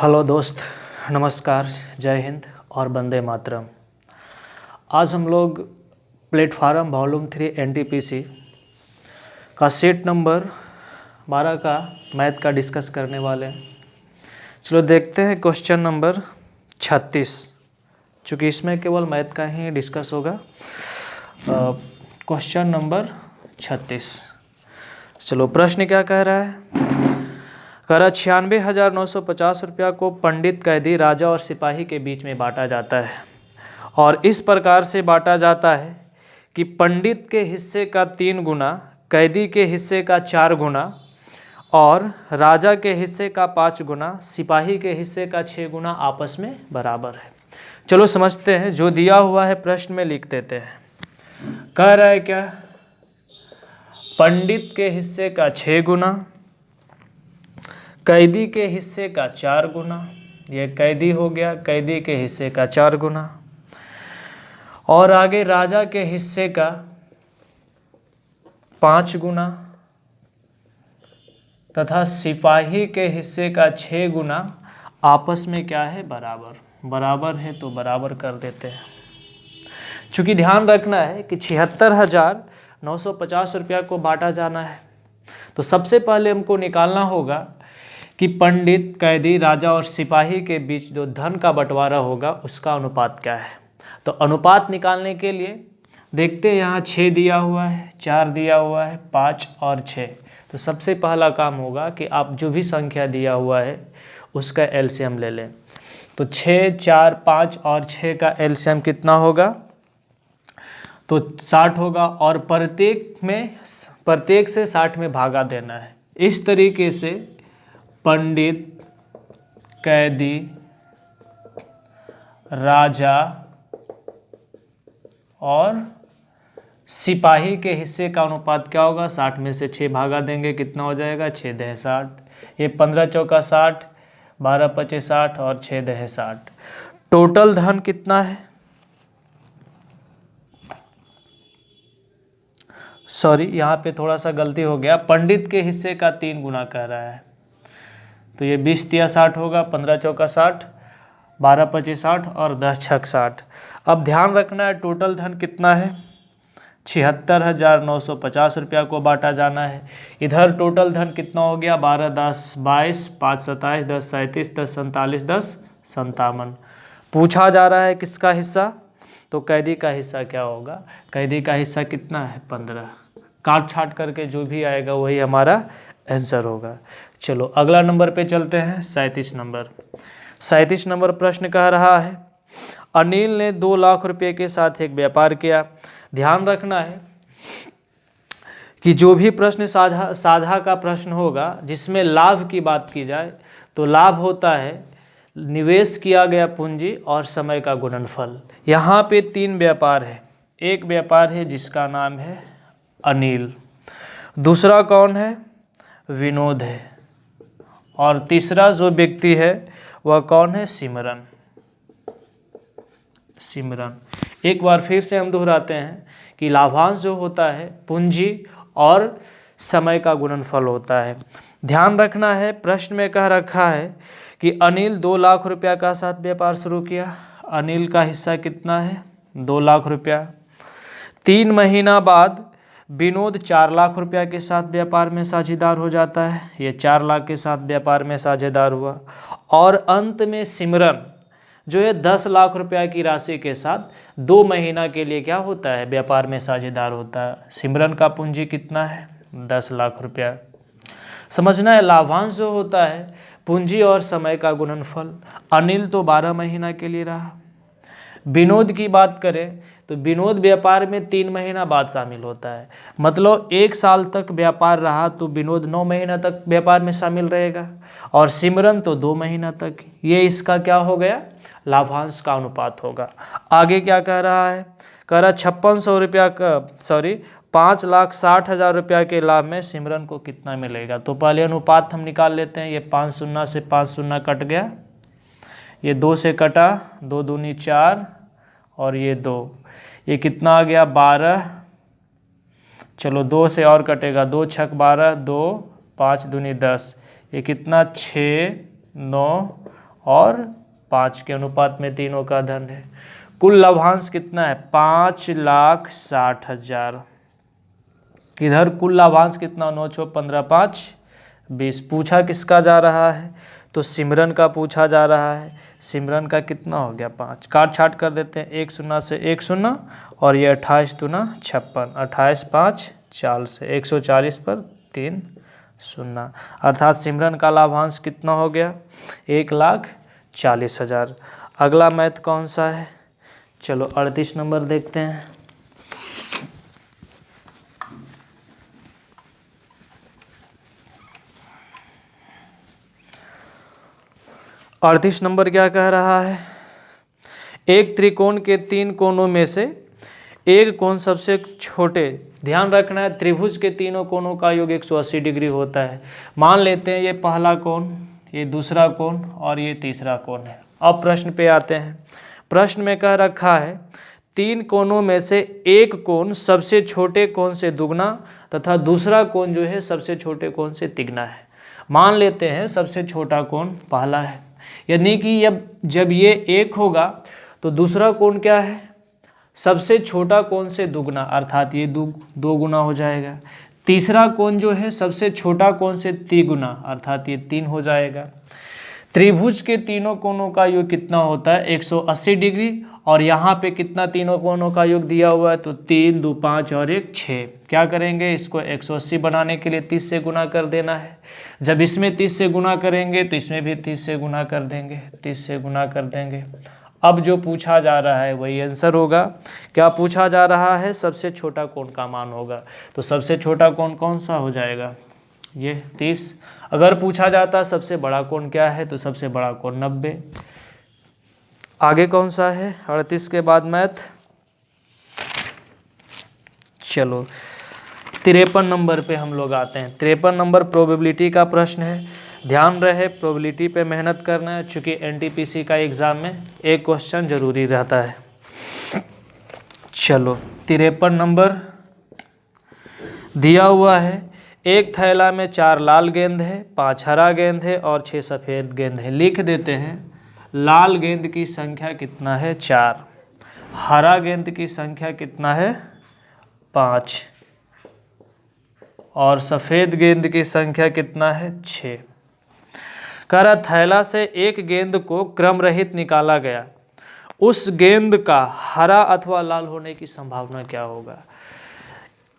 Hello दोस्त, नमस्कार, जय हिंद और वंदे मातरम। आज हम लोग प्लेटफार्म वॉल्यूम 3 एनटीपीसी का सेट नंबर 12 का मैथ का डिस्कस करने वाले हैं। चलो देखते हैं क्वेश्चन नंबर 36, चूँकि इसमें केवल मैथ का ही डिस्कस होगा। क्वेश्चन नंबर 36, चलो प्रश्न क्या कह रहा है। कह रहा 96,950 रुपया को पंडित, कैदी, राजा और सिपाही के बीच में बांटा जाता है और इस प्रकार से बांटा जाता है कि पंडित के हिस्से का 3 गुना, कैदी के हिस्से का 4 गुना और राजा के हिस्से का 5 गुना, सिपाही के हिस्से का 6 गुना आपस में बराबर है। चलो समझते हैं, जो दिया हुआ है प्रश्न में लिख देते हैं। कह रहा है क्या, पंडित के हिस्से का 6 गुना, कैदी के हिस्से का 4 गुना, ये कैदी हो गया, कैदी के हिस्से का 4 गुना, और आगे राजा के हिस्से का 5 गुना तथा सिपाही के हिस्से का 6 गुना आपस में क्या है, बराबर। बराबर है तो बराबर कर देते हैं। चूँकि ध्यान रखना है कि 76,950 रुपया को बांटा जाना है, तो सबसे पहले हमको निकालना होगा कि पंडित, कैदी, राजा और सिपाही के बीच जो धन का बंटवारा होगा उसका अनुपात क्या है। तो अनुपात निकालने के लिए देखते हैं, यहाँ 6 दिया हुआ है, 4 दिया हुआ है, 5 और 6। तो सबसे पहला काम होगा कि आप जो भी संख्या दिया हुआ है उसका एलसीएम ले लें। तो 6, 4, 5 और 6 का एलसीएम कितना होगा, तो 60 होगा और प्रत्येक से 60 में भागा देना है। इस तरीके से पंडित, कैदी, राजा और सिपाही के हिस्से का अनुपात क्या होगा, 60 में से 6 भागा देंगे, कितना हो जाएगा, 6 दहे 60। ये 15 चौका 60, 12 पचे 60 और 6 दहे 60। टोटल धन कितना है, सॉरी यहाँ पे थोड़ा सा गलती हो गया, पंडित के हिस्से का 3 गुना कह रहा है, तो ये 20 तिया 60 होगा, 15 चौका 60, 12 पचे 60 और 10 छक 60। अब ध्यान रखना है टोटल धन कितना है, 76,950 रुपया को बांटा जाना है। इधर टोटल धन कितना हो गया, 12 10 22, 5 27, 10 37, 10 47, 10 57। पूछा जा रहा है किसका हिस्सा, तो कैदी का हिस्सा क्या होगा, कैदी का हिस्सा कितना है, 15। काट छाट करके जो भी आएगा वही हमारा आंसर होगा। चलो अगला नंबर पे चलते हैं, 37 नंबर। 37 नंबर प्रश्न कह रहा है, अनिल ने 2 लाख रुपए के साथ एक व्यापार किया। ध्यान रखना है कि जो भी प्रश्न साझा का प्रश्न होगा जिसमें लाभ की बात की जाए, तो लाभ होता है निवेश किया गया पूंजी और समय का गुणनफल। यहाँ पे 3 व्यापार है। एक व्यापार है जिसका नाम है अनिल, दूसरा कौन है, विनोद है, और तीसरा जो व्यक्ति है वह कौन है, सिमरन। सिमरन। एक बार फिर से हम दोहराते हैं कि लाभांश जो होता है पूंजी और समय का गुणनफल होता है। ध्यान रखना है, प्रश्न में कह रखा है कि अनिल 2 लाख रुपया का साथ व्यापार शुरू किया। अनिल का हिस्सा कितना है, 2 लाख रुपया। 3 महीना बाद विनोद 4 लाख रुपया के साथ व्यापार में साझेदार हो जाता है। ये 4 लाख के साथ व्यापार में साझेदार हुआ। और अंत में सिमरन जो है 10 लाख रुपया की राशि के साथ 2 महीना के लिए क्या होता है, व्यापार में साझेदार होता है। सिमरन का पूंजी कितना है, 10 लाख रुपया। समझना है, लाभांश जो होता है पूंजी और समय का गुणनफल। अनिल तो 12 महीना के लिए रहा। विनोद की बात करें तो विनोद व्यापार में 3 महीना बाद शामिल होता है, मतलब 1 साल तक व्यापार रहा तो विनोद 9 महीना तक व्यापार में शामिल रहेगा, और सिमरन तो 2 महीना तक। ये इसका क्या हो गया, लाभांश का अनुपात होगा। आगे क्या कह रहा है, कह रहा 5600 रुपया का 5,60,000 रुपया के लाभ में सिमरन को कितना मिलेगा। तो पहले अनुपात हम निकाल लेते हैं। ये 5 शून्य से 5 शून्य कट गया, ये 2 से कटा, 2 दूनी 4 और ये 2, ये कितना आ गया, 12। चलो 2 से और कटेगा, 2 छक 12, 2 5 दूनी 10, ये कितना, 6 9 और 5 के अनुपात में तीनों का धन है। कुल लाभांश कितना है? 5,60,000। इधर कुल लाभांश कितना? 9 × 15 = 5 = 20। पूछा किसका जा रहा है? तो सिमरन का पूछा जा रहा है। सिमरन का कितना हो गया? 5। काट छाट कर देते हैं, 1 0 से 1 0 और ये 28 दूना 56, 28 5 40 से 140 पर 3 0, अर्थात सिमरन का लाभांश कितना हो गया? 1,40,000। अगला मैथ कौन सा है? चलो 38 नंबर देखते हैं। 38 नंबर क्या कह रहा है? एक त्रिकोण के 3 कोनों में से एक कोण सबसे छोटे, ध्यान रखना है त्रिभुज के तीनों कोणों का योग 180 डिग्री होता है। मान लेते हैं ये पहला कोण, ये दूसरा कोण और ये तीसरा कोण है। अब प्रश्न पे आते हैं। प्रश्न में कह रखा है 3 कोणों में से एक कोण सबसे छोटे कोण से दुगना तथा दूसरा कोण जो है सबसे छोटे कोण से तिगुना है। मान लेते हैं सबसे छोटा कोण पहला है, यानी कि जब ये 1 होगा तो दूसरा कोण क्या है? सबसे छोटा कोण से दुगना, अर्थात ये 2 गुना हो जाएगा। तीसरा कोण जो है सबसे छोटा कोण से तिगुना, अर्थात ये 3 हो जाएगा। त्रिभुज के तीनों कोणों का योग कितना होता है? 180 डिग्री। और यहाँ पे कितना तीनों कोणों का योग दिया हुआ है? तो 3 2 5 और 1 6। क्या करेंगे? इसको 180 बनाने के लिए 30 से गुना कर देना है। जब इसमें 30 से गुना करेंगे तो इसमें भी 30 से गुना कर देंगे, 30 से गुना कर देंगे। अब जो पूछा जा रहा है वही आंसर होगा। क्या पूछा जा रहा है? सबसे छोटा कोण का मान होगा। तो सबसे छोटा कोण कौन सा हो जाएगा? ये 30। अगर पूछा जाता सबसे बड़ा कोण क्या है, तो सबसे बड़ा कोण 90। आगे कौन सा है? 38 के बाद मैथ। चलो 53 नंबर पे हम लोग आते हैं। 53 नंबर प्रोबेबिलिटी का प्रश्न है। ध्यान रहे प्रोबेबिलिटी पे मेहनत करना है, चूँकि एनटीपीसी का एग्ज़ाम में एक क्वेश्चन जरूरी रहता है। चलो 53 नंबर दिया हुआ है। एक थैला में 4 लाल गेंद है, 5 हरा गेंद है और 6 सफ़ेद गेंद है। लिख देते हैं लाल गेंद की संख्या कितना है? 4। हरा गेंद की संख्या कितना है? 5 और सफ़ेद गेंद की संख्या कितना है? 6। कह रहा थैला से एक गेंद को क्रम रहित निकाला गया, उस गेंद का हरा अथवा लाल होने की संभावना क्या होगा?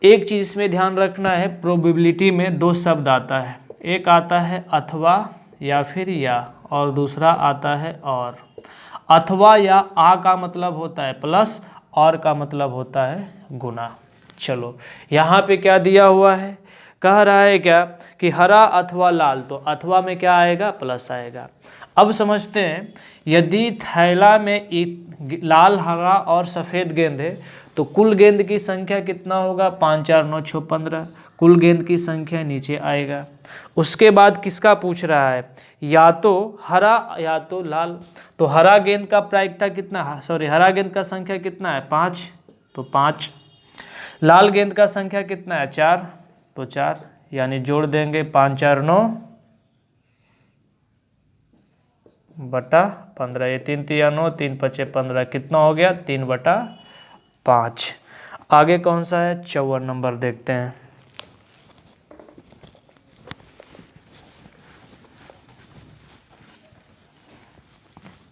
एक चीज़ इसमें ध्यान रखना है, प्रोबेबिलिटी में 2 शब्द आता है। एक आता है अथवा या फिर या, और दूसरा आता है और। अथवा या आ का मतलब होता है प्लस, और का मतलब होता है गुना। चलो यहाँ पे क्या दिया हुआ है? कह रहा है क्या कि हरा अथवा लाल, तो अथवा में क्या आएगा? प्लस आएगा। अब समझते हैं, यदि थैला में लाल हरा और सफ़ेद गेंद है तो कुल गेंद की संख्या कितना होगा? 5 4 9 6 15। कुल गेंद की संख्या नीचे आएगा। उसके बाद किसका पूछ रहा है? या तो हरा या तो लाल। तो हरा गेंद का प्रायिकता कितना, सॉरी हरा गेंद का संख्या कितना है? 5, तो 5। लाल गेंद का संख्या कितना है? 4, तो 4, यानी जोड़ देंगे 5 4 9 बटा 15। ये 3 3 9, 3 5 15, कितना हो गया? 3/5। आगे कौन सा है? 54 नंबर देखते हैं।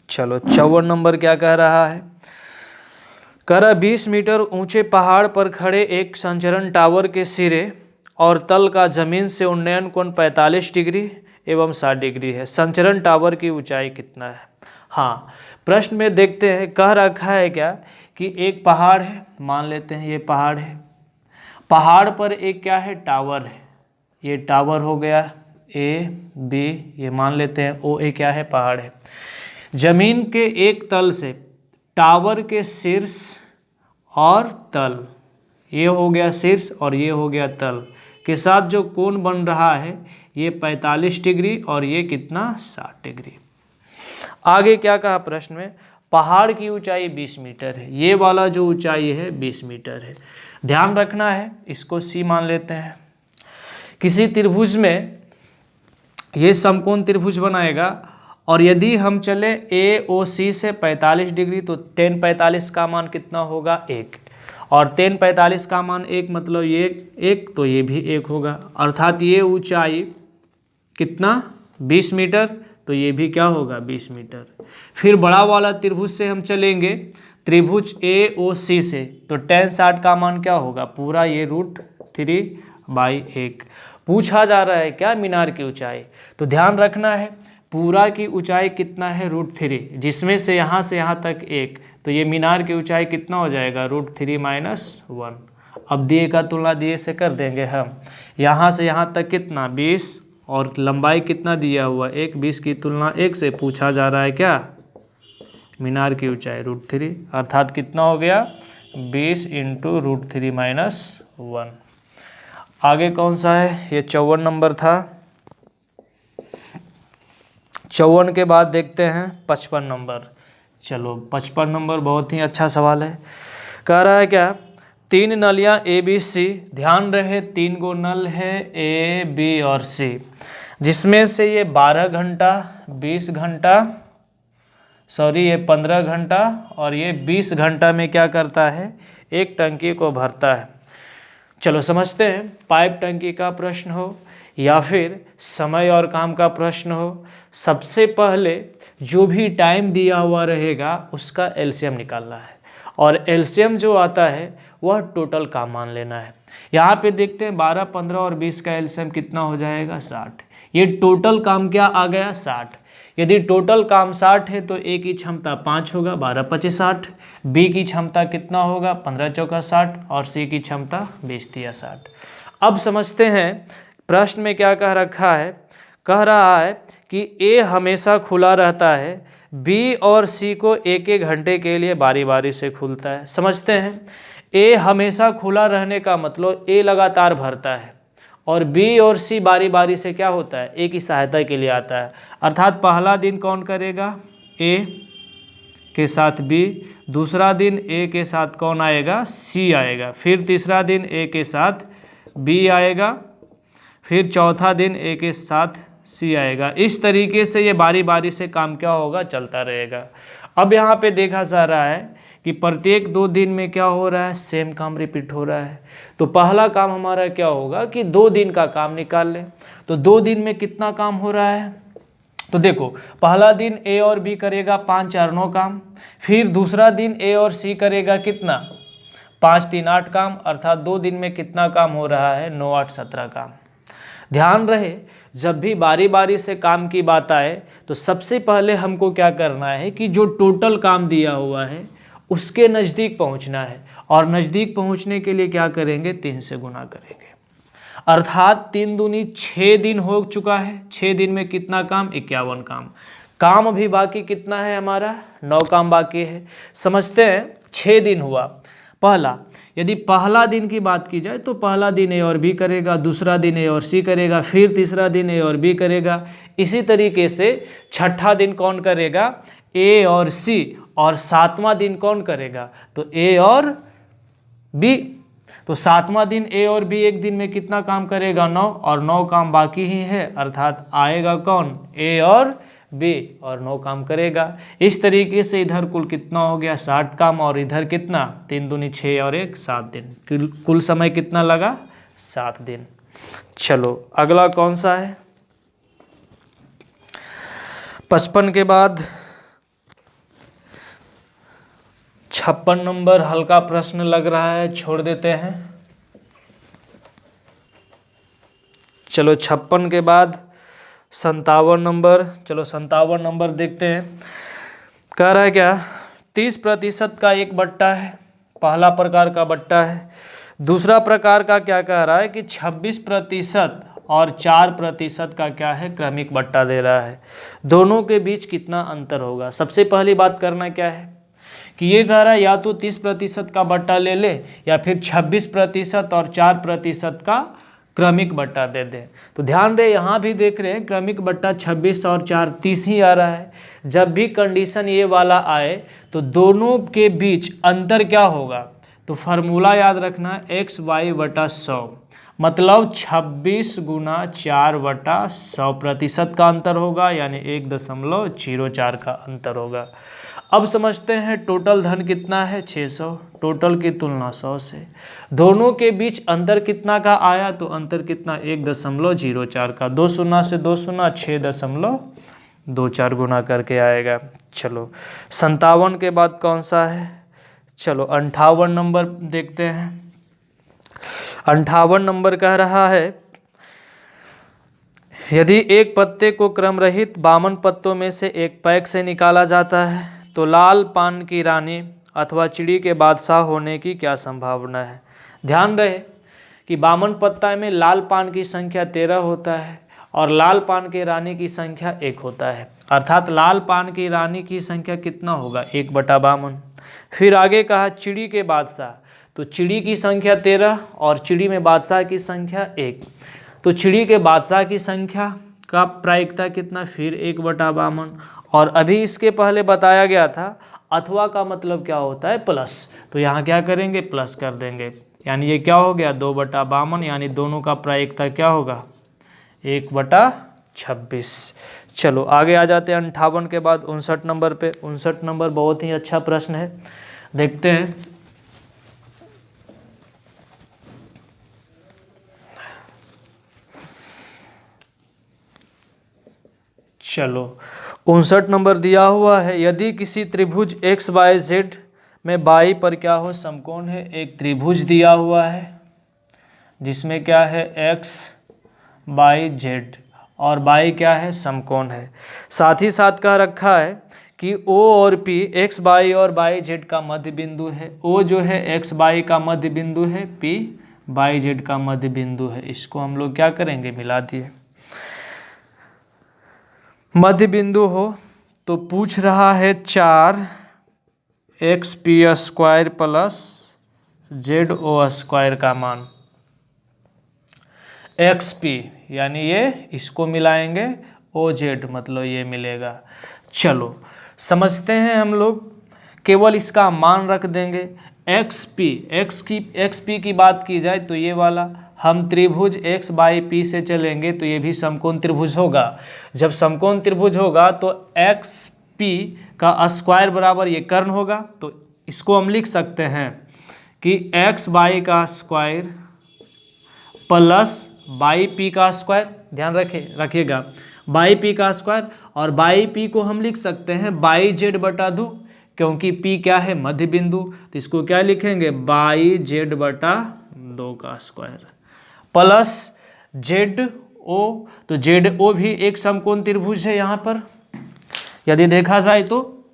चलो 54 नंबर क्या कह रहा है? कह रहा 20 मीटर ऊंचे पहाड़ पर खड़े एक संचरण टावर के सिरे और तल का जमीन से उन्नयन कोण 45 डिग्री एवं 60 डिग्री है। संचरण टावर की ऊंचाई कितना है? हाँ, प्रश्न में देखते हैं, कह रखा है क्या कि एक पहाड़ है, मान लेते हैं ये पहाड़ है, पहाड़ पर एक क्या है? टावर है। ये टावर हो गया ए बी, ये मान लेते हैं ओ ए क्या है? पहाड़ है। जमीन के एक तल से टावर के शीर्ष और तल, ये हो गया शीर्ष और ये हो गया तल के साथ जो कोण बन रहा है ये 45 डिग्री और ये कितना? 60 डिग्री। आगे क्या कहा प्रश्न में? पहाड़ की ऊंचाई 20 मीटर है। ये वाला जो ऊंचाई है 20 मीटर है। ध्यान रखना है, इसको सी मान लेते हैं। किसी त्रिभुज में ये समकोण त्रिभुज बनाएगा और यदि हम चले ए ओ सी से 45 डिग्री तो tan 45 का मान कितना होगा 1, और tan 45 का मान 1 मतलब ये 1 तो ये भी 1 होगा, अर्थात ये ऊंचाई कितना 20 मीटर, तो ये भी क्या होगा 20 मीटर। फिर बड़ा वाला त्रिभुज से हम चलेंगे, त्रिभुज ए ओ सी से, तो tan 60 का मान क्या होगा पूरा ये √3/1। पूछा जा रहा है क्या मीनार की ऊंचाई, तो ध्यान रखना है पूरा की ऊंचाई कितना है √3, जिसमें से यहाँ तक 1, तो ये मीनार की ऊंचाई कितना हो जाएगा √3 - 1। अब दिए का तुलना दिए से कर देंगे हम, यहाँ से यहाँ तक कितना 20 और लंबाई कितना दिया हुआ 1, 20 की तुलना 1 से पूछा जा रहा है क्या मीनार की ऊंचाई √3, अर्थात कितना हो गया 20 × √3 - 1। आगे कौन सा है, ये 54 नंबर था। 54 के बाद देखते हैं 55 नंबर। चलो 55 नंबर बहुत ही अच्छा सवाल है। कह रहा है क्या 3 नलियाँ ABC, ध्यान रहे 3 गो नल है A B और C, जिसमें से ये 12 घंटा 20 घंटा ये 15 घंटा और ये 20 घंटा में क्या करता है एक टंकी को भरता है। चलो समझते हैं, पाइप टंकी का प्रश्न हो या फिर समय और काम का प्रश्न हो, सबसे पहले जो भी टाइम दिया हुआ रहेगा उसका एलसीएम निकालना है, और एलसीएम जो आता है वह टोटल काम मान लेना है। यहाँ पे देखते हैं 12, 15 और 20 का एलसीएम कितना हो जाएगा 60। ये टोटल काम क्या आ गया 60। यदि टोटल काम 60 है तो ए की क्षमता 5 होगा, 12 × 25 60, बी की क्षमता कितना होगा 15 × 4 60 और सी की क्षमता 20 × 3 60। अब समझते हैं प्रश्न में क्या कह रखा है, कह रहा है कि ए हमेशा खुला रहता है, बी और सी को 1-1 घंटे के लिए बारी बारी से खुलता है। समझते हैं ए हमेशा खुला रहने का मतलब ए लगातार भरता है और बी और सी बारी बारी से क्या होता है ए की सहायता के लिए आता है, अर्थात पहला दिन कौन करेगा ए के साथ बी, दूसरा दिन ए के साथ कौन आएगा सी आएगा, फिर तीसरा दिन ए के साथ बी आएगा, फिर चौथा दिन ए के साथ सी आएगा। इस तरीके से ये बारी बारी से काम क्या होगा चलता रहेगा। अब यहाँ पे देखा जा रहा है कि प्रत्येक 2 दिन में क्या हो रहा है सेम काम रिपीट हो रहा है, तो पहला काम हमारा क्या होगा कि 2 दिन का काम निकाल लें। तो 2 दिन में कितना काम हो रहा है, तो देखो पहला दिन ए और बी करेगा 5 × 4 = 9 काम, फिर दूसरा दिन ए और सी करेगा कितना 5 × 3 = 8 काम, अर्थात 2 दिन में कितना काम हो रहा है 9 × 8 = 17 काम। ध्यान रहे जब भी बारी बारी से काम की बात आए तो सबसे पहले हमको क्या करना है कि जो टोटल काम दिया हुआ है उसके नज़दीक पहुंचना है, और नज़दीक पहुंचने के लिए क्या करेंगे 3 से गुना करेंगे, अर्थात 3 दूनी 6 दिन हो चुका है। 6 दिन में कितना काम 51 काम, काम अभी बाकी कितना है हमारा 9 काम बाकी है। समझते हैं 6 दिन हुआ पहला, यदि पहला दिन की बात की जाए तो पहला दिन ए और बी करेगा, दूसरा दिन ए और सी करेगा, फिर तीसरा दिन ए और बी करेगा, इसी तरीके से छठा दिन कौन करेगा ए और सी, और 7वां दिन कौन करेगा तो ए और बी। तो 7वां दिन ए और बी एक दिन में कितना काम करेगा 9, और 9 काम बाकी ही है, अर्थात आएगा कौन ए और बी और 9 काम करेगा। इस तरीके से इधर कुल कितना हो गया 60 काम, और इधर कितना 3 दूनी 6 और 1 7 दिन, कुल समय कितना लगा 7 दिन। चलो अगला कौन सा है 55 के बाद 56 नंबर हल्का प्रश्न लग रहा है, छोड़ देते हैं। चलो 56 के बाद 57 नंबर, चलो 57 नंबर देखते हैं। कह रहा है क्या 30% का एक बट्टा है, पहला प्रकार का बट्टा है। दूसरा प्रकार का क्या कह रहा है कि 26% और 4% का क्या है क्रमिक बट्टा दे रहा है। दोनों के बीच कितना अंतर होगा। सबसे पहली बात करना क्या है कि ये कह रहा है या तो 30% का बट्टा ले ले या फिर 26% और 4% का क्रमिक बट्टा दे दें। तो ध्यान दे यहाँ भी देख रहे हैं क्रमिक बट्टा 26 और 4 30 ही आ रहा है। जब भी कंडीशन ये वाला आए तो दोनों के बीच अंतर क्या होगा, तो फार्मूला याद रखना x/100 मतलब 26 गुना 4/100% का अंतर होगा, यानी 1.04 का अंतर होगा। अब समझते हैं टोटल धन कितना है 600, टोटल की तुलना 100 से। दोनों के बीच अंतर कितना का आया, तो अंतर कितना 1.04 का, 2 शून्य से 2 शून्य 6.24 गुना करके आएगा। चलो 57 के बाद कौन सा है, चलो 58 नंबर देखते हैं। 58 नंबर कह रहा है यदि एक पत्ते को क्रम रहित 52 पत्तों में से एक पैक से निकाला जाता है तो लाल पान की रानी अथवा चिड़ी के बादशाह होने की क्या संभावना है। ध्यान रहे कि 52 पत्ता में लाल पान की संख्या 13 होता है और लाल पान के रानी की संख्या 1 होता है, अर्थात लाल पान की रानी की संख्या कितना होगा 1/52। फिर आगे कहा चिड़ी के बादशाह, तो चिड़ी की संख्या 13 और चिड़ी में बादशाह की संख्या 1, तो चिड़ी के बादशाह की संख्या का प्रायिकता कितना, फिर 1/52। और अभी इसके पहले बताया गया था अथवा का मतलब क्या होता है प्लस, तो यहाँ क्या करेंगे प्लस कर देंगे, यानी ये क्या हो गया 2/52, यानी दोनों का प्रायिकता क्या होगा 1/26। चलो आगे आ जाते हैं 58 के बाद 59 नंबर पे। 59 नंबर बहुत ही अच्छा प्रश्न है, देखते हैं। चलो 59 नंबर दिया हुआ है यदि किसी त्रिभुज XYZ में बाई पर क्या हो समकोण है। एक त्रिभुज दिया हुआ है जिसमें क्या है XYZ और बाई क्या है समकोण है। साथ ही साथ कह रखा है कि O और P X बाई और बाई Z का मध्य बिंदु है। O जो है X बाई का मध्य बिंदु है, P बाई Z का मध्य बिंदु है। इसको हम लोग क्या करेंगे मिला दिए। मध्य बिंदु हो तो पूछ रहा है 4xp² प्लस ZO² का मान। XP यानी ये इसको मिलाएंगे, OZ मतलब ये मिलेगा। चलो समझते हैं हम लोग, केवल इसका मान रख देंगे। XP की बात की जाए तो ये वाला, हम त्रिभुज X/P से चलेंगे तो ये भी समकोण त्रिभुज होगा। जब समकोण त्रिभुज होगा तो XP का स्क्वायर बराबर ये कर्ण होगा, तो इसको हम लिख सकते हैं कि X/Y का स्क्वायर प्लस बाई पी का स्क्वायर, ध्यान रखिएगा बाई पी का स्क्वायर, और बाई पी को हम लिख सकते हैं बाई जेड बटा 2, क्योंकि पी क्या है मध्य बिंदु, तो इसको क्या लिखेंगे बाई जेड बटा 2 का स्क्वायर प्लस ZO, तो ZO भी एक समकोण त्रिभुज है। यहाँ पर यदि देखा जाए तो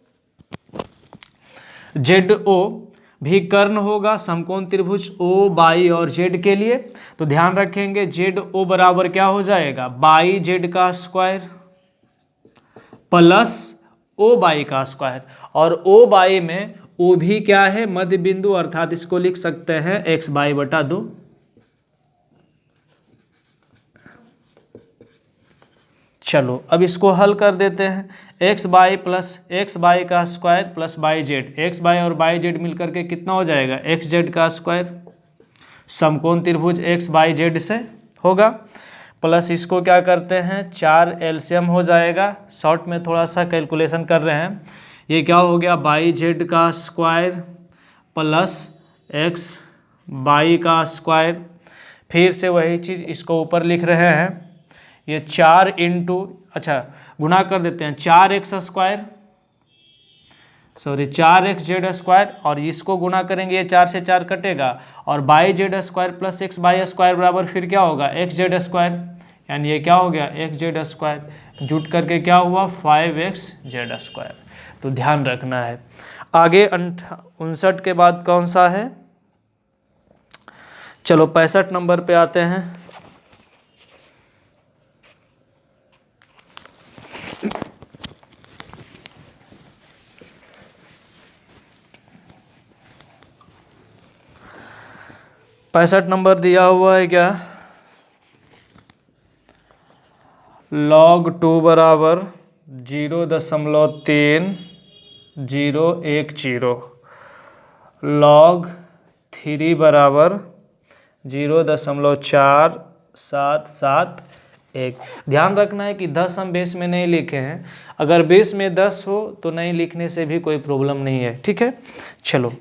ZO भी कर्ण होगा समकोण त्रिभुज O बाई और Z के लिए, तो ध्यान रखेंगे ZO बराबर क्या हो जाएगा बाई Z का स्क्वायर प्लस O बाई का स्क्वायर, और O बाई में O भी क्या है मध्य बिंदु, अर्थात इसको लिख सकते हैं X/Y बटा 2। चलो अब इसको हल कर देते हैं। XY प्लस XY का square plus by Z, XY और बाई जेड मिलकर के कितना हो जाएगा XZ का स्क्वायर, समकोण त्रिभुज XYZ से होगा, प्लस इसको क्या करते हैं 4 एलसीएम हो जाएगा। शॉर्ट में थोड़ा सा कैलकुलेशन कर रहे हैं, ये क्या हो गया बाई जेड का स्क्वायर प्लस XY का स्क्वायर, फिर से वही चीज़ इसको ऊपर लिख रहे हैं, ये 4 इंटू गुना कर देते हैं 4x², 4xz², और इसको गुना करेंगे ये 4 से 4 कटेगा, और बाई Z² प्लस XY² बराबर फिर क्या होगा XZ², यानी ये क्या हो गया XZ², जुट करके क्या हुआ 5xz²। तो ध्यान रखना है। आगे 59 के बाद कौन सा है, चलो 65 नंबर पे आते हैं। पैंसठ नंबर दिया हुआ है क्या, log 2 बराबर 0.3010, log 3 बराबर 0.4771। ध्यान रखना है कि 10 हम बेस में नहीं लिखे हैं, अगर बेस में 10 हो तो नहीं लिखने से भी कोई प्रॉब्लम नहीं है, ठीक है। चलो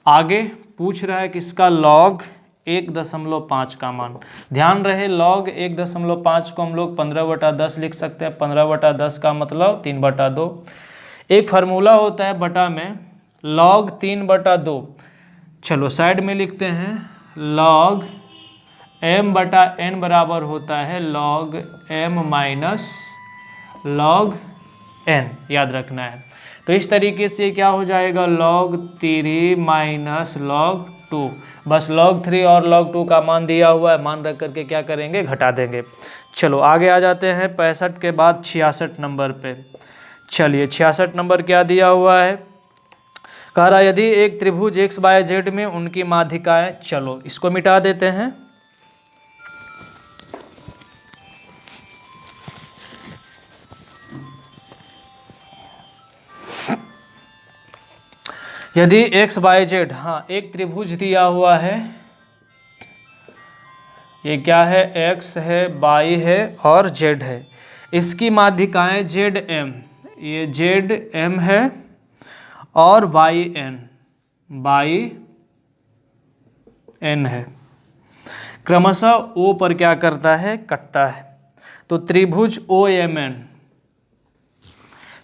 आगे पूछ रहा है किसका, लॉग 1.5 का मान। ध्यान रहे लॉग 1.5 को हम लोग 15/10 लिख सकते हैं। 15/10 का मतलब 3/2। एक फार्मूला होता है बटा में, लॉग 3/2। चलो साइड में लिखते हैं, लॉग m/n बराबर होता है log m minus log n, याद रखना है। तो इस तरीके से क्या हो जाएगा, log 3 माइनस log 2। बस log 3 और log 2 का मान दिया हुआ है, मान रख करके क्या करेंगे, घटा देंगे। चलो आगे आ जाते हैं 65 के बाद 66 नंबर पे। चलिए 66 नंबर क्या दिया हुआ है, कह रहा यदि एक त्रिभुज x y z में उनकी माध्यिकाएं, चलो इसको मिटा देते हैं। यदि x y z, हाँ एक त्रिभुज दिया हुआ है, ये क्या है, x है, y है और z है। इसकी माध्यिकाएं z m, ये z m है और y n है। क्रमशः O पर क्या करता है, कटता है। तो त्रिभुज OMN।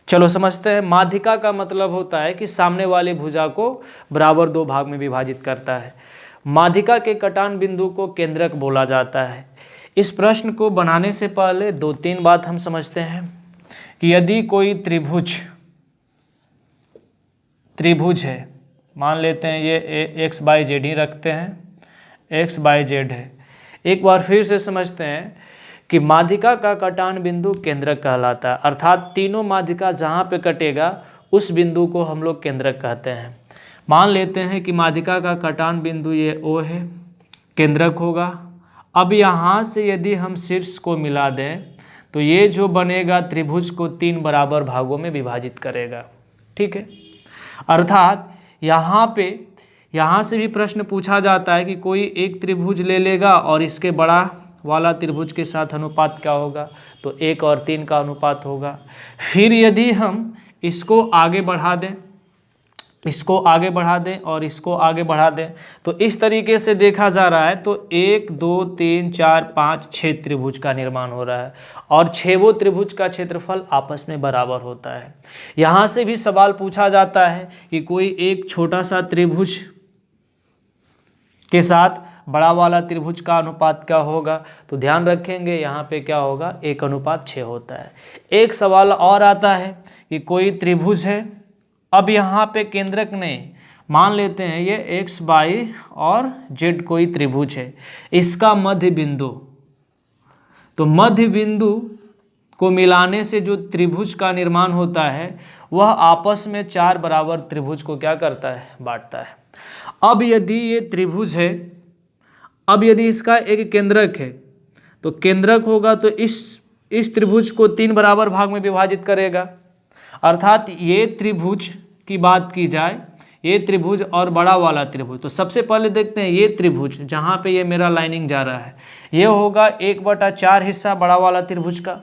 चलो समझते हैं, माध्यिका का मतलब होता है कि सामने वाली भुजा को बराबर 2 भाग में विभाजित करता है। माध्यिका के कटान बिंदु को केंद्रक बोला जाता है। इस प्रश्न को बनाने से पहले 2-3 बात हम समझते हैं कि यदि कोई त्रिभुज है, मान लेते हैं ये x y z ही रखते हैं, x y z है। एक बार फिर से समझते हैं कि माध्यिका का कटान बिंदु केंद्रक कहलाता है, अर्थात तीनों माध्यिका जहाँ पे कटेगा उस बिंदु को हम लोग केंद्रक कहते हैं। मान लेते हैं कि माध्यिका का कटान बिंदु ये O है, केंद्रक होगा। अब यहाँ से यदि हम शीर्ष को मिला दें तो ये जो बनेगा त्रिभुज को 3 बराबर भागों में विभाजित करेगा, ठीक है। अर्थात यहाँ से भी प्रश्न पूछा जाता है कि कोई एक त्रिभुज ले लेगा और इसके बड़ा वाला त्रिभुज के साथ अनुपात क्या होगा, तो 1 और 3 का अनुपात होगा। फिर यदि हम इसको आगे बढ़ा दें, इसको आगे बढ़ा दें और इसको आगे बढ़ा दें, तो इस तरीके से देखा जा रहा है तो 1 2 3 4 5 6 त्रिभुज का निर्माण हो रहा है और 6 त्रिभुज का क्षेत्रफल आपस में बराबर होता है। यहाँ से भी सवाल पूछा जाता है कि कोई एक छोटा सा त्रिभुज के साथ बड़ा वाला त्रिभुज का अनुपात क्या होगा, तो ध्यान रखेंगे यहाँ पे क्या होगा, 1:6 होता है। एक सवाल और आता है कि कोई त्रिभुज है, अब यहाँ पे केंद्रक नहीं, मान लेते हैं ये x y और z कोई त्रिभुज है, इसका मध्य बिंदु, तो मध्य बिंदु को मिलाने से जो त्रिभुज का निर्माण होता है वह आपस में 4 बराबर त्रिभुज को क्या करता है, बांटता है। अब यदि ये त्रिभुज है, अब यदि इसका एक केंद्रक है तो केंद्रक होगा तो इस त्रिभुज को 3 बराबर भाग में विभाजित करेगा। अर्थात ये त्रिभुज की बात की जाए, ये त्रिभुज और बड़ा वाला त्रिभुज, तो सबसे पहले देखते हैं ये त्रिभुज जहाँ पे ये मेरा लाइनिंग जा रहा है, ये होगा 1/4 हिस्सा बड़ा वाला त्रिभुज का।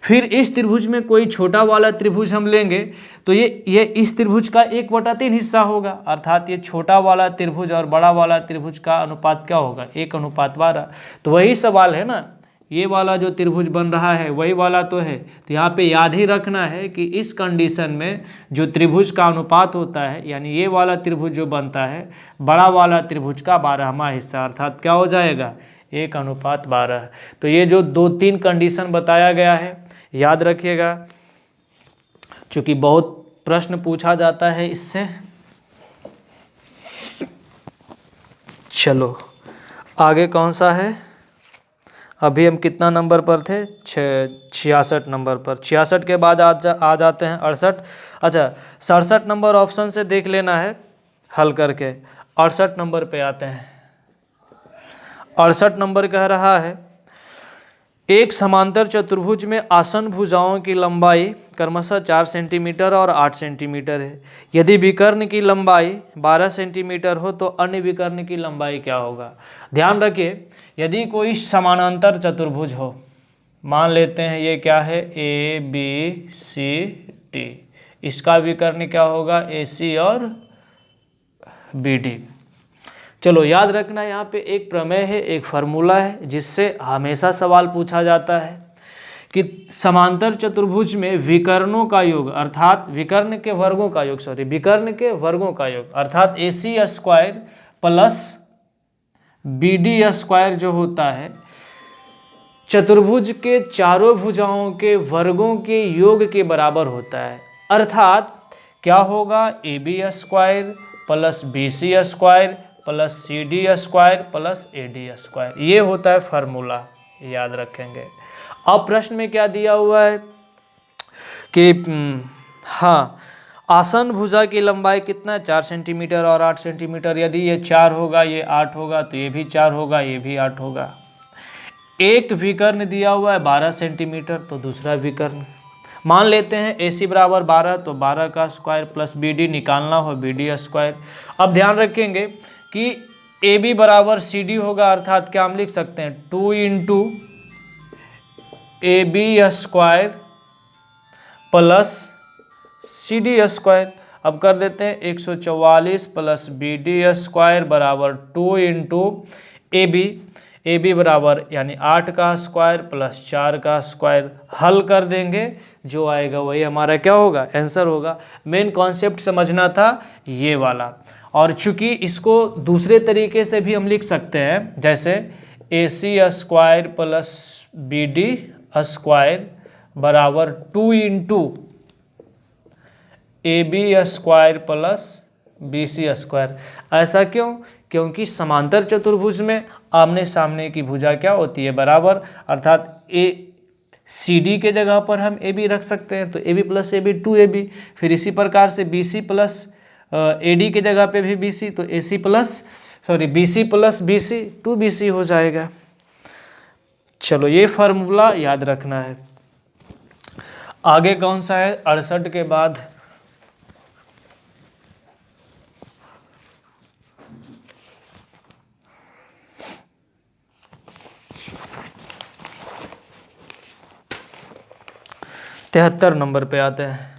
फिर इस त्रिभुज में कोई छोटा वाला त्रिभुज हम लेंगे तो ये इस त्रिभुज का 1/3 हिस्सा होगा। अर्थात ये छोटा वाला त्रिभुज और बड़ा वाला त्रिभुज का अनुपात क्या होगा, 1:12। तो वही सवाल है ना, ये वाला जो त्रिभुज बन रहा है वही वाला तो है। तो यहाँ पे याद ही रखना है कि इस कंडीशन में जो त्रिभुज का अनुपात होता है, यानी ये वाला त्रिभुज जो बनता है बड़ा वाला त्रिभुज का 12वां हिस्सा, अर्थात क्या हो जाएगा, 1:12। तो ये जो 2-3 कंडीशन बताया गया है याद रखिएगा, क्योंकि बहुत प्रश्न पूछा जाता है इससे। चलो आगे कौन सा है, अभी हम कितना नंबर पर थे, 66 नंबर पर। 66 के बाद आ जाते हैं 68। अच्छा 67 नंबर ऑप्शन से देख लेना है हल करके। 68 नंबर पे आते हैं। 68 नंबर कह रहा है एक समांतर चतुर्भुज में आसन भुजाओं की लंबाई क्रमशः 4 सेंटीमीटर और 8 सेंटीमीटर है। यदि विकर्ण की लंबाई 12 सेंटीमीटर हो तो अन्य विकर्ण की लंबाई क्या होगा। ध्यान रखिए, यदि कोई समानांतर चतुर्भुज हो, मान लेते हैं ये क्या है, ए बी सी डी, इसका विकर्ण क्या होगा, ए सी और बी डी। चलो याद रखना, यहाँ पे एक प्रमेय है, एक फार्मूला है जिससे हमेशा सवाल पूछा जाता है कि समांतर चतुर्भुज में विकर्णों का योग अर्थात विकर्ण के वर्गों का योग, विकर्ण के वर्गों का योग अर्थात A C square plus B D square जो होता है चतुर्भुज के चारों भुजाओं के वर्गों के योग के बराबर होता है। अर्थात क्या होगा, A B square plus B C square plus C D square plus A D square, ये होता है फार्मूला, याद रखेंगे। अब प्रश्न में क्या दिया हुआ है कि हाँ, आसन भुजा की लंबाई कितना, 4 सेंटीमीटर और 8 सेंटीमीटर। यदि ये 4 होगा, ये 8 होगा, तो ये भी 4 होगा, ये भी 8 होगा। एक विकर्ण दिया हुआ है 12 सेंटीमीटर, तो दूसरा विकर्ण मान लेते हैं ए सी बराबर 12, तो 12 का स्क्वायर प्लस बी डी निकालना हो, बी डी स्क्वायर। अब ध्यान रखेंगे कि ए बी बराबर सी डी होगा, अर्थात क्या हम लिख सकते हैं, 2 into A B square plus C D square. अब कर देते हैं 144 प्लस बी डी स्क्वायर बराबर 2 इंटू ए बी बराबर यानी 8 का स्क्वायर प्लस 4 का स्क्वायर। हल कर देंगे, जो आएगा वही हमारा क्या होगा, आंसर होगा। मेन कॉन्सेप्ट समझना था ये वाला। और चूंकि इसको दूसरे तरीके से भी हम लिख सकते हैं, जैसे A C square plus B D square बराबर 2 into A B square plus B C square. ऐसा क्यों, क्योंकि समांतर चतुर्भुज में आमने सामने की भुजा क्या होती है, बराबर। अर्थात ए सी डी के जगह पर हम ए बी रख सकते हैं, तो A B plus A B 2 A B. फिर इसी प्रकार से B C plus A D के जगह पे भी बी सी, तो A C plus B C plus B C 2 B C हो जाएगा। चलो ये फार्मूला याद रखना है। आगे कौन सा है, 68 के बाद 73 नंबर पे आते हैं।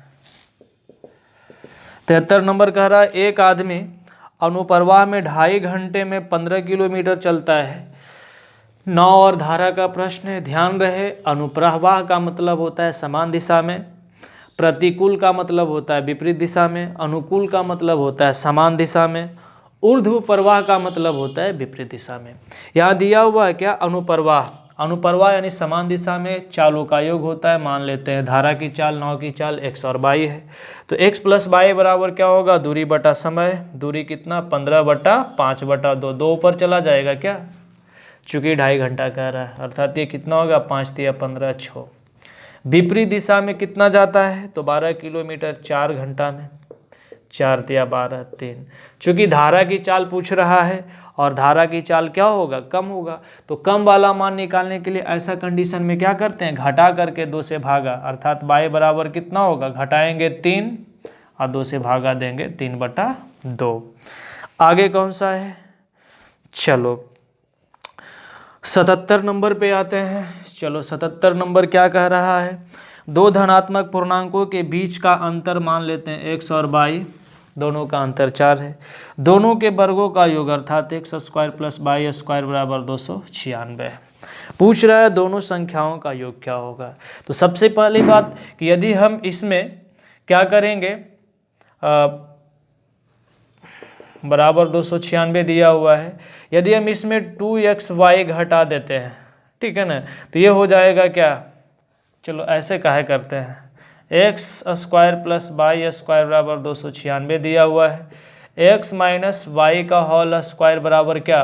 73 नंबर कह रहा है, एक आदमी अनुप्रवाह में 2.5 घंटे में 15 किलोमीटर चलता है। नाव और धारा का प्रश्न है। ध्यान रहे, अनुप्रवाह का मतलब होता है समान दिशा में, प्रतिकूल का मतलब होता है विपरीत दिशा में, अनुकूल का मतलब होता है समान दिशा में, ऊर्ध्व प्रवाह का मतलब होता है विपरीत दिशा में। यहाँ दिया हुआ है क्या, अनुप्रवाह। अनुप्रवाह यानी समान दिशा में चालों का योग होता है। मान लेते हैं धारा की चाल, नाव की चाल x और y है, तो x प्लस y बराबर क्या होगा, दूरी बटा समय। दूरी कितना, 15/5/2, 2 ऊपर चला जाएगा क्या, चूँकि 2.5 घंटा कह रहा है, अर्थात ये कितना होगा, 5 × 15 = 6। विपरीत दिशा में कितना जाता है, तो 12 किलोमीटर 4 घंटा में, 4 × 12 = 3। चूँकि धारा की चाल पूछ रहा है और धारा की चाल क्या होगा, कम होगा, तो कम वाला मान निकालने के लिए ऐसा कंडीशन में क्या करते हैं, घटा करके 2 से भागा, अर्थात y बराबर कितना होगा, घटाएंगे 3 और 2 से भागा देंगे 3/2। आगे कौन सा है, चलो 77 नंबर पे आते हैं। चलो 77 नंबर क्या कह रहा है, 2 धनात्मक पूर्णांकों के बीच का अंतर मान लेते हैं x और y, दोनों का अंतर 4 है। दोनों के वर्गों का योग अर्थात x square plus y square बराबर 296 है। पूछ रहा है दोनों संख्याओं का योग क्या होगा। तो सबसे पहली बात कि यदि हम इसमें क्या करेंगे, बराबर 296 दिया हुआ है, यदि हम इसमें 2xy घटा देते हैं, ठीक है ना, तो ये हो जाएगा क्या, चलो ऐसे काहे करते हैं, x square plus y square बराबर 296 दिया हुआ है, x माइनस वाई का होल स्क्वायर बराबर क्या,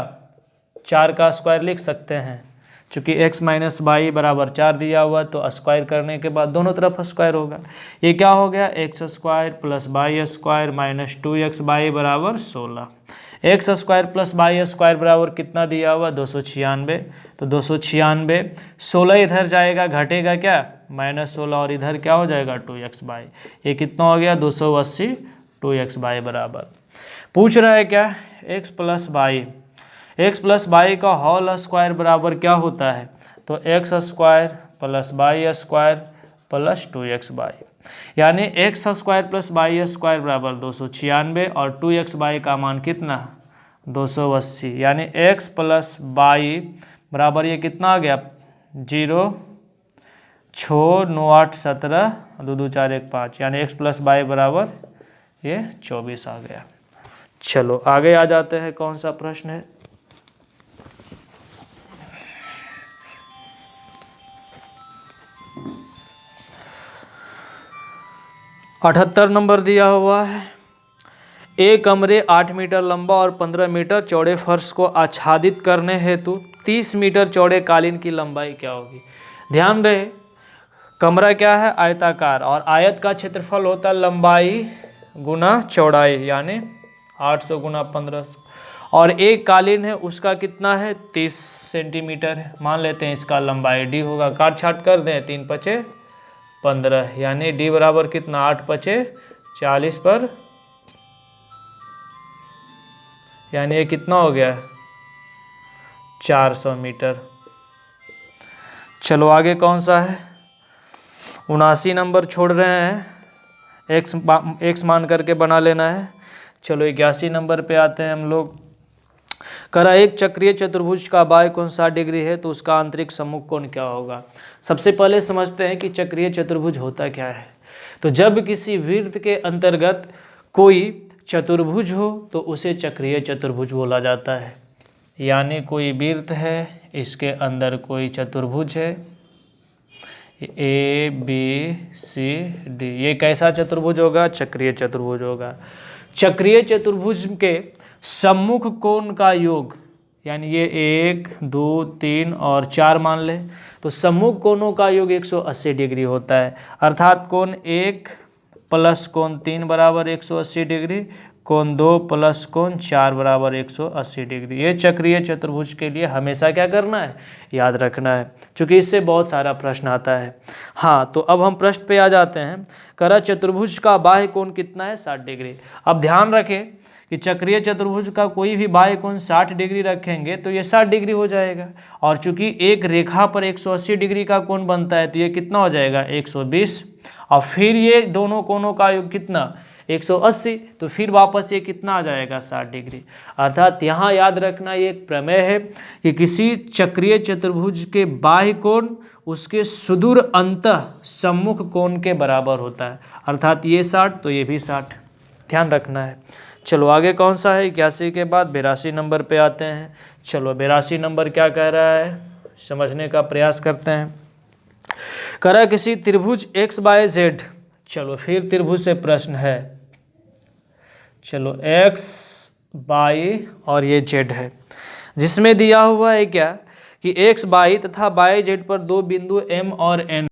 4 का स्क्वायर लिख सकते हैं। चूँकि x माइनस वाई बराबर 4 दिया हुआ, तो स्क्वायर करने के बाद दोनों तरफ स्क्वायर होगा। ये क्या हो गया, x square plus Y square minus 2xy बराबर 16। X square plus Y square बराबर कितना दिया हुआ 296। तो 296, 16 इधर जाएगा घटेगा क्या -16 और इधर क्या हो जाएगा 2x/। ये कितना हो गया 280 2x/। बराबर पूछ रहा है क्या x प्लस वाई का होल स्क्वायर बराबर क्या होता है। तो X square plus Y square plus 2x/। यानी X square plus Y square बराबर 296 और 2x/। का मान कितना 280। यानी x प्लस वाई बराबर ये कितना आ गया 0 6 9 8 17 2 2 4 1 5। यानी x प्लस वाई बराबर ये 24 आ गया। चलो आगे आ जाते हैं, कौन सा प्रश्न है। अठहत्तर नंबर दिया हुआ है। एक कमरे 8 मीटर लंबा और 15 मीटर चौड़े फर्श को आच्छादित करने हेतु 30 मीटर चौड़े कालीन की लंबाई क्या होगी। ध्यान रहे कमरा क्या है आयताकार और आयत का क्षेत्रफल होता है लंबाई गुना चौड़ाई, यानी 800 गुना 1500। और एक कालीन है उसका कितना है 30 सेंटीमीटर है। मान लेते हैं इसका लंबाई d होगा, काट छाट कर दें 3 पचे 15, यानी d बराबर कितना 8 पचे 40 पर, यानी ये कितना हो गया 400 मीटर। चलो आगे कौन सा है 79 नंबर छोड़ रहे हैं, एक्स मान करके बना लेना है। चलो 81 नंबर पे आते हैं हम लोग। करा एक चक्रीय चतुर्भुज का बाह्य कोण 60 डिग्री है तो उसका आंतरिक सम्मुख कोण क्या होगा। सबसे पहले समझते हैं कि चक्रीय चतुर्भुज होता क्या है। तो जब किसी वृत्त के अंतर्गत कोई चतुर्भुज हो तो उसे चक्रीय चतुर्भुज बोला जाता है। यानी कोई वृत्त है, इसके अंदर कोई चतुर्भुज है ABCD, ये कैसा चतुर्भुज होगा चक्रीय चतुर्भुज होगा। चक्रीय चतुर्भुज के सम्मुख कोण का योग, यानी ये 1 2 3 और 4 मान ले तो सम्मुख कोणों का योग 180 डिग्री होता है। अर्थात कोण 1 प्लस कोण 3 बराबर 180 डिग्री, कोण 2 प्लस कोण 4 बराबर 180 डिग्री। ये चक्रीय चतुर्भुज के लिए हमेशा क्या करना है याद रखना है, क्योंकि इससे बहुत सारा प्रश्न आता है। हाँ, तो अब हम प्रश्न पे आ जाते हैं। करा चतुर्भुज का बाह्य कोण कितना है 60 डिग्री। अब ध्यान रखें कि चक्रीय चतुर्भुज का कोई भी बाह्य कोण 60 डिग्री रखेंगे तो ये 60 डिग्री हो जाएगा। और चूंकि एक रेखा पर 180 डिग्री का कोण बनता है तो ये कितना हो जाएगा 120। और फिर ये दोनों कोणों का योग कितना 180, तो फिर वापस ये कितना आ जाएगा 60 डिग्री। अर्थात यहाँ याद रखना ये एक प्रमेय है कि किसी चक्रीय चतुर्भुज के बाह्य कोण उसके सुदूर अंतः सम्मुख कोण के बराबर होता है। अर्थात ये 60 तो ये भी 60, ध्यान रखना है। चलो आगे कौन सा है 81 के बाद 82 नंबर पे आते हैं। चलो 82 नंबर क्या कह रहा है समझने का प्रयास करते हैं। करा किसी त्रिभुज XYZ, चलो फिर त्रिभुज से प्रश्न है। चलो x y और ये z है, जिसमें दिया हुआ है क्या कि x y तथा y z पर दो बिंदु M और N